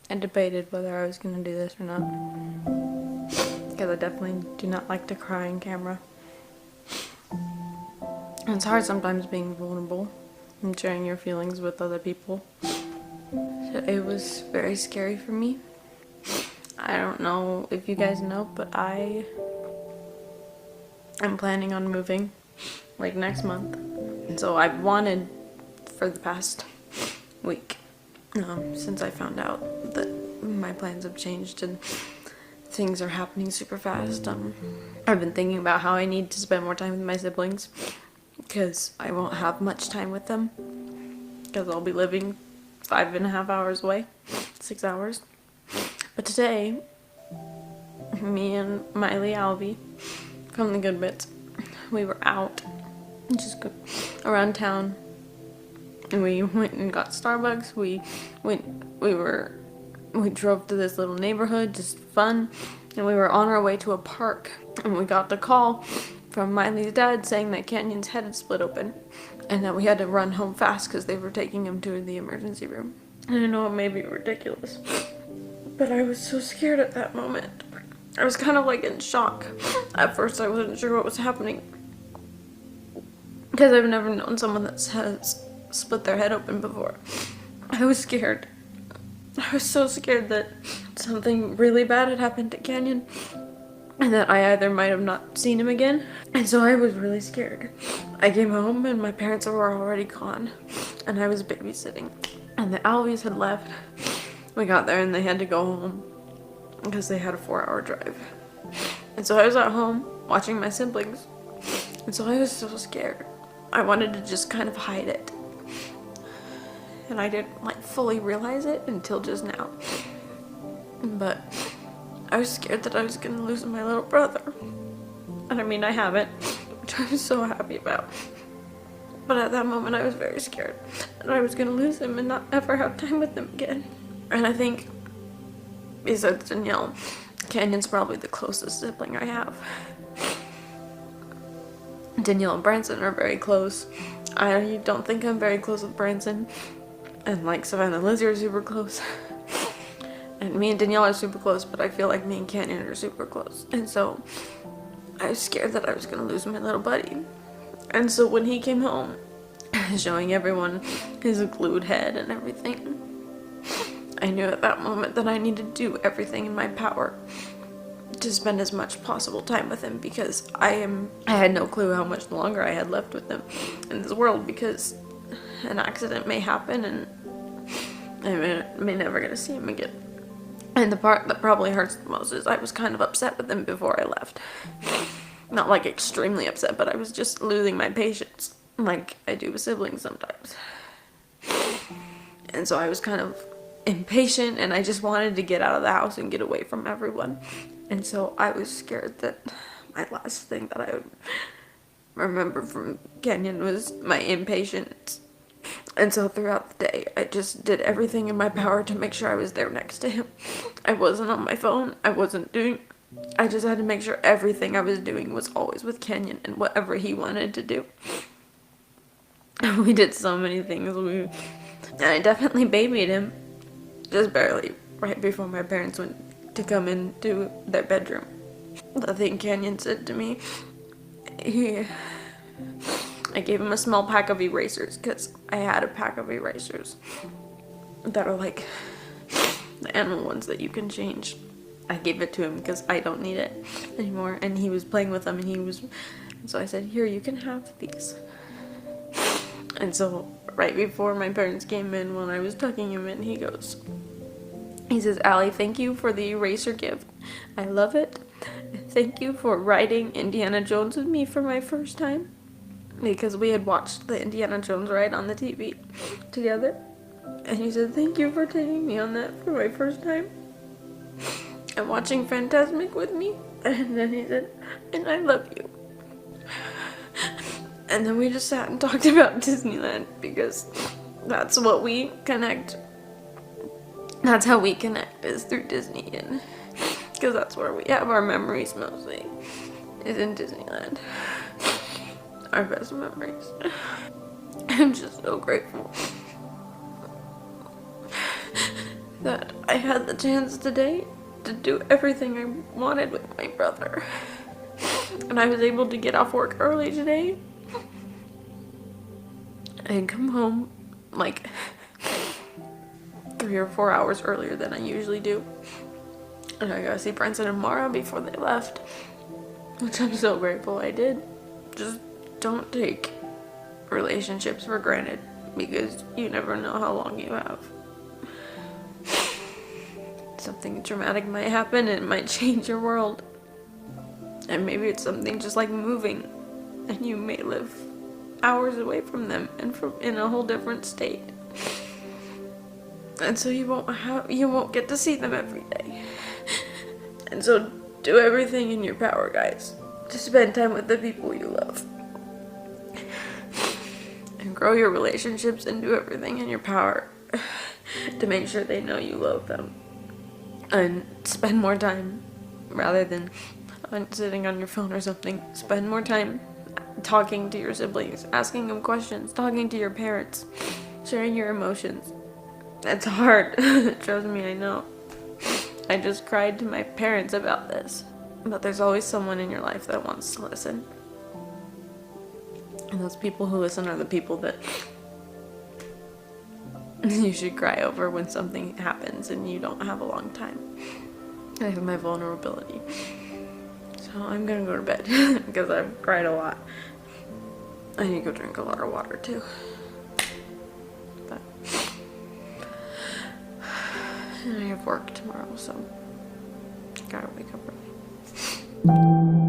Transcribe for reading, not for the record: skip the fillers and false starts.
I debated whether I was going to do this or not, because I definitely do not like to cry on camera. And it's hard sometimes being vulnerable and sharing your feelings with other people. So it was very scary for me. I don't know if you guys know, but I am planning on moving like next month. And so I've wanted for the past week, since I found out that my plans have changed and things are happening super fast. I've been thinking about how I need to spend more time with my siblings because I won't have much time with them because I'll be living 5.5 hours away, 6 hours. But today, me and Miley Alvey from the Good Bits, we were out just around town, and we went and got Starbucks. We drove to this little neighborhood, just fun, and we were on our way to a park, and we got the call from Miley's dad saying that Canyon's head had split open and that we had to run home fast because they were taking him to the emergency room. And I know it may be ridiculous, but I was so scared at that moment. I was kind of like in shock. At first I wasn't sure what was happening because I've never known someone that has split their head open before. I was scared. I was so scared that something really bad had happened to Canyon and that I either might have not seen him again. And so I was really scared. I came home and my parents were already gone and I was babysitting. And the Alvies had left. We got there and they had to go home because they had a 4-hour drive. And so I was at home watching my siblings. And so I was so scared. I wanted to just kind of hide it. And I didn't like fully realize it until just now. But I was scared that I was gonna lose my little brother. And I mean, I haven't, which I'm so happy about. But at that moment I was very scared that I was gonna lose him and not ever have time with him again. And I think, besides Danielle, Canyon's probably the closest sibling I have. Danielle and Branson are very close. I don't think I'm very close with Branson. And like Savannah and Lizzie are super close. And me and Danielle are super close, but I feel like me and Canyon are super close. And so I was scared that I was gonna lose my little buddy. And so when he came home, showing everyone his glued head and everything, I knew at that moment that I needed to do everything in my power to spend as much possible time with him, because I had no clue how much longer I had left with him in this world, because an accident may happen and I may never get to see him again. And the part that probably hurts the most is I was kind of upset with him before I left. Not like extremely upset, but I was just losing my patience, like I do with siblings sometimes. And so I was kind of impatient and I just wanted to get out of the house and get away from everyone. And so I was scared that my last thing that I would remember from Canyon was my impatience. And so throughout the day, I just did everything in my power to make sure I was there next to him. I wasn't on my phone. I just had to make sure everything I was doing was always with Canyon and whatever he wanted to do. We did so many things. And I definitely babied him. Just barely. Right before my parents went to come into their bedroom. The thing Canyon said to me, I gave him a small pack of erasers because I had a pack of erasers that are like the animal ones that you can change. I gave it to him because I don't need it anymore, and he was playing with them, and so I said, here, you can have these. And so right before my parents came in, when I was tucking him in, he says, Allie, thank you for the eraser gift. I love it. Thank you for riding Indiana Jones with me for my first time. Because we had watched the Indiana Jones ride on the TV together. And he said, thank you for taking me on that for my first time. And watching Fantasmic with me. And then he said, and I love you. And then we just sat and talked about Disneyland, because that's what we connect. That's how we connect, is through Disney. And because that's where we have our memories mostly, is in Disneyland. Our best memories. I'm just so grateful that I had the chance today to do everything I wanted with my brother. And I was able to get off work early today and come home like 3 or 4 hours earlier than I usually do. And I got to see Brenton and Mara before they left, which I'm so grateful I did. Just don't take relationships for granted, because you never know how long you have. Something traumatic might happen and it might change your world. And maybe it's something just like moving, and you may live hours away from them and in a whole different state. And so you won't get to see them every day. And so do everything in your power, guys, to spend time with the people you love. And grow your relationships and do everything in your power to make sure they know you love them. And spend more time, rather than sitting on your phone or something, spend more time talking to your siblings, asking them questions, talking to your parents, sharing your emotions. It's hard. Trust me, I know. I just cried to my parents about this. But there's always someone in your life that wants to listen. And those people who listen are the people that you should cry over when something happens and you don't have a long time. I have my vulnerability. So I'm gonna go to bed because I've cried a lot. I need to go drink a lot of water too. But and I have work tomorrow, so gotta wake up early.